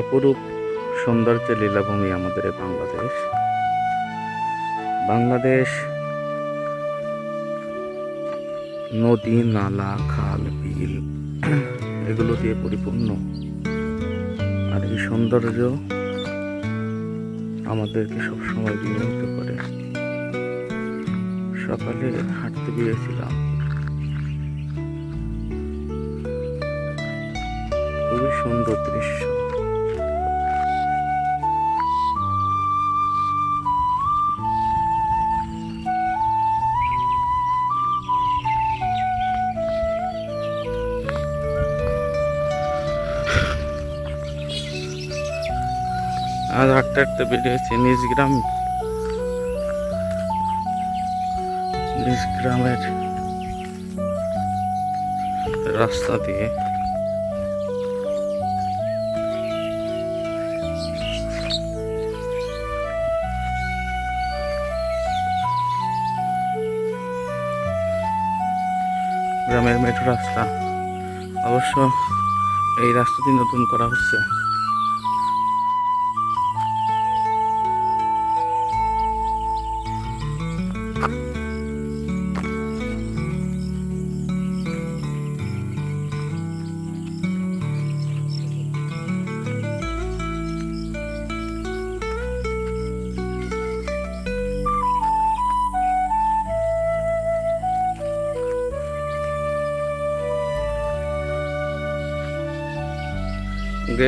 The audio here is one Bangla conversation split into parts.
অপরূপ সৌন্দর্যের লীলাভূমি আমাদের এই বাংলাদেশ। বাংলাদেশ নদী, নালা, খাল, বিল এগুলো দিয়ে পরিপূর্ণ। আর এই সৌন্দর্য আমাদেরকে সবসময় বিমোহিত করে। সকালে হাঁটতে গিয়েছিলাম, খুবই সুন্দর দৃশ্য। আজ হাঁটতে হাঁটতে বেরিয়েছি নিজ গ্রামের রাস্তা দিয়ে। গ্রামের মেঠো রাস্তা, অবশ্য এই রাস্তাটি নতুন করা হচ্ছে।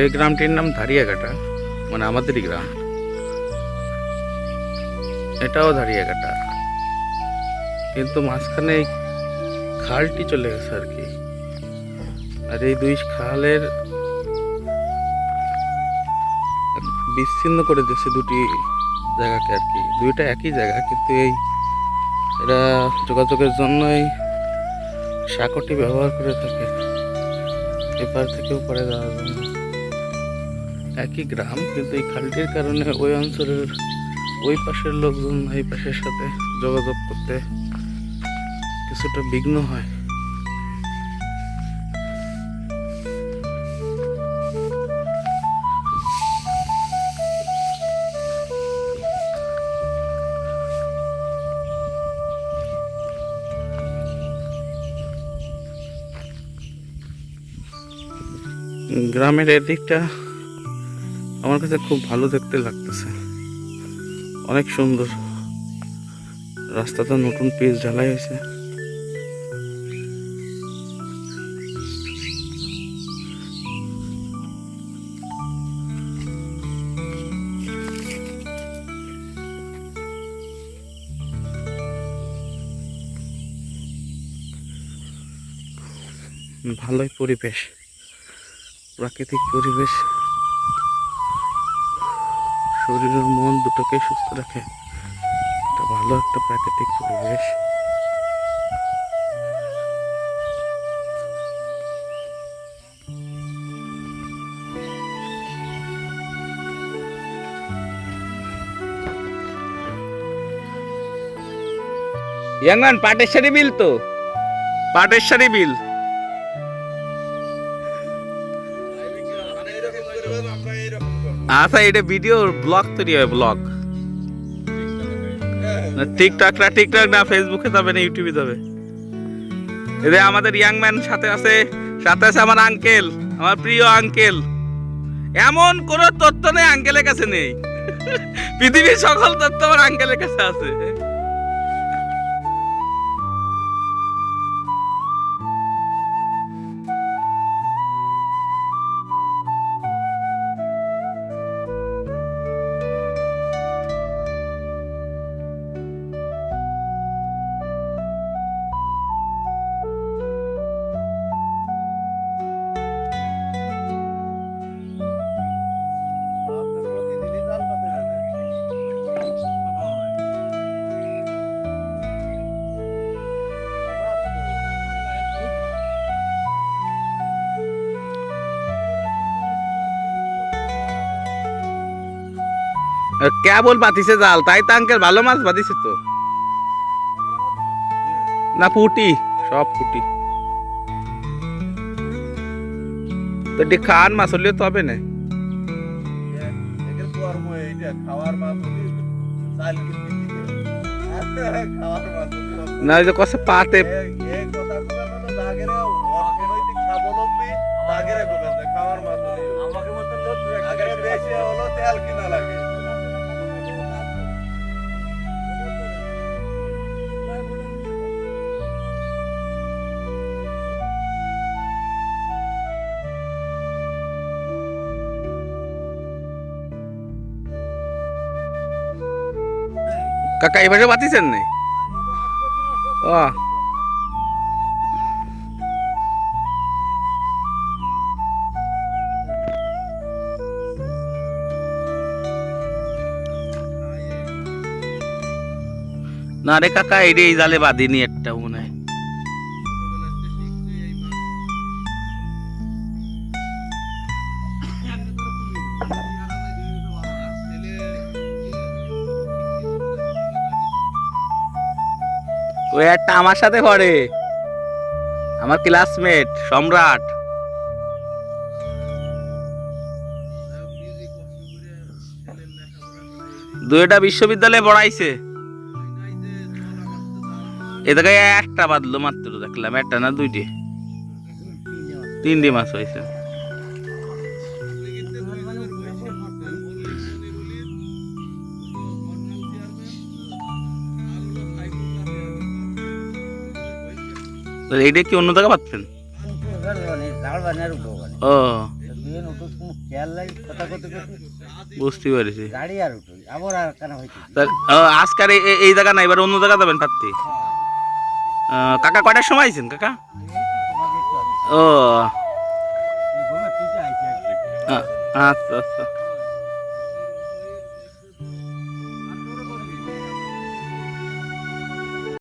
এই গ্রামটির নাম ধারিয়াঘাটা, মানে আমাদেরই গ্রাম। এটাও ধারিয়াঘাটা, কিন্তু মাঝখানে এই খালটি চলে গেছে আর কি। আর এই দুই খালের বিচ্ছিন্ন করে দিয়েছে দুটি জায়গাকে আর কি। দুইটা একই জায়গা, কিন্তু এই এরা যোগাযোগের জন্য এই সাঁকোটি ব্যবহার করে থাকে, এপার থেকে ওপারে যাওয়ার জন্য। একই গ্রাম, কিন্তু এই খালটির কারণে ওই অঞ্চলের ওই পাশের লোকজন এই পাশের সাথে যোগাযোগ করতে কিছুটা বিঘ্ন হয়। গ্রামের এদিকটা আমার কাছে খুব ভালো দেখতে লাগতেছে, অনেক সুন্দর। রাস্তাটা নতুন পিচ ঢালাই হয়েছে। ভালোই পরিবেশ, প্রাকৃতিক পরিবেশ শরীর ও মন দুটোকে সুস্থ রাখে। এটা ভালো একটা প্রাকৃতিক পরিবেশ। ইয়াংমান পাটেশ্বরী বিল, তো পাটেশ্বরী বিল। আচ্ছা, এটা ভিডিও ব্লগ তৈরি হয়, ব্লগ। টিকটক না ফেসবুকে যাবে না, ইউটিউবে যাবে। এদের আমাদের ইয়াংম্যান সাথে আছে আমার আঙ্কেল, আমার প্রিয় আঙ্কেল। এমন কোন তথ্য নেই আঙ্কেলের কাছে নেই, পৃথিবীর সকল তথ্য আমার আঙ্কেলের কাছে আছে। কেবল বাতিছে জাল, তাই তো আঙ্কেল ভালো মাছ বাতিছে তো। না পুটি, সব পুটি তো খান মাছ হলেও তো হবে না। খাওয়ার মাছ চাল খাওয়ার মাছ না ওই যে কষে পাতে এই কথা কথা জাগেরে অর্থনৈতিক স্বাবলম্বী জাগেরে কথা খাওয়ার মাছ আমাকে মত লোক আগে বেশি হলো তেল কিনা লাগে কাকা এবারে বাতিছেন নাই ও না রে কাকা এই জালে বাঁধিনি একটা মনে হয় ওই একটা আমার সাথে পড়ে আমার ক্লাসমেট সম্রাট দুইটা বিশ্ববিদ্যালয়ে পড়াইছে এ জায়গায় একটা বাঁধলো মাত্র দেখলাম একটা না দুইটি তিনটি মাছ হয়েছে এইটা কি অন্য জায়গা পাচ্ছেন ও বুঝতে পারছি আজকাল এই জায়গা না এবার অন্য জায়গা যাবেন পাত্তি কাকা কয়টার সময় আইছেন কাকা ও আচ্ছা আচ্ছা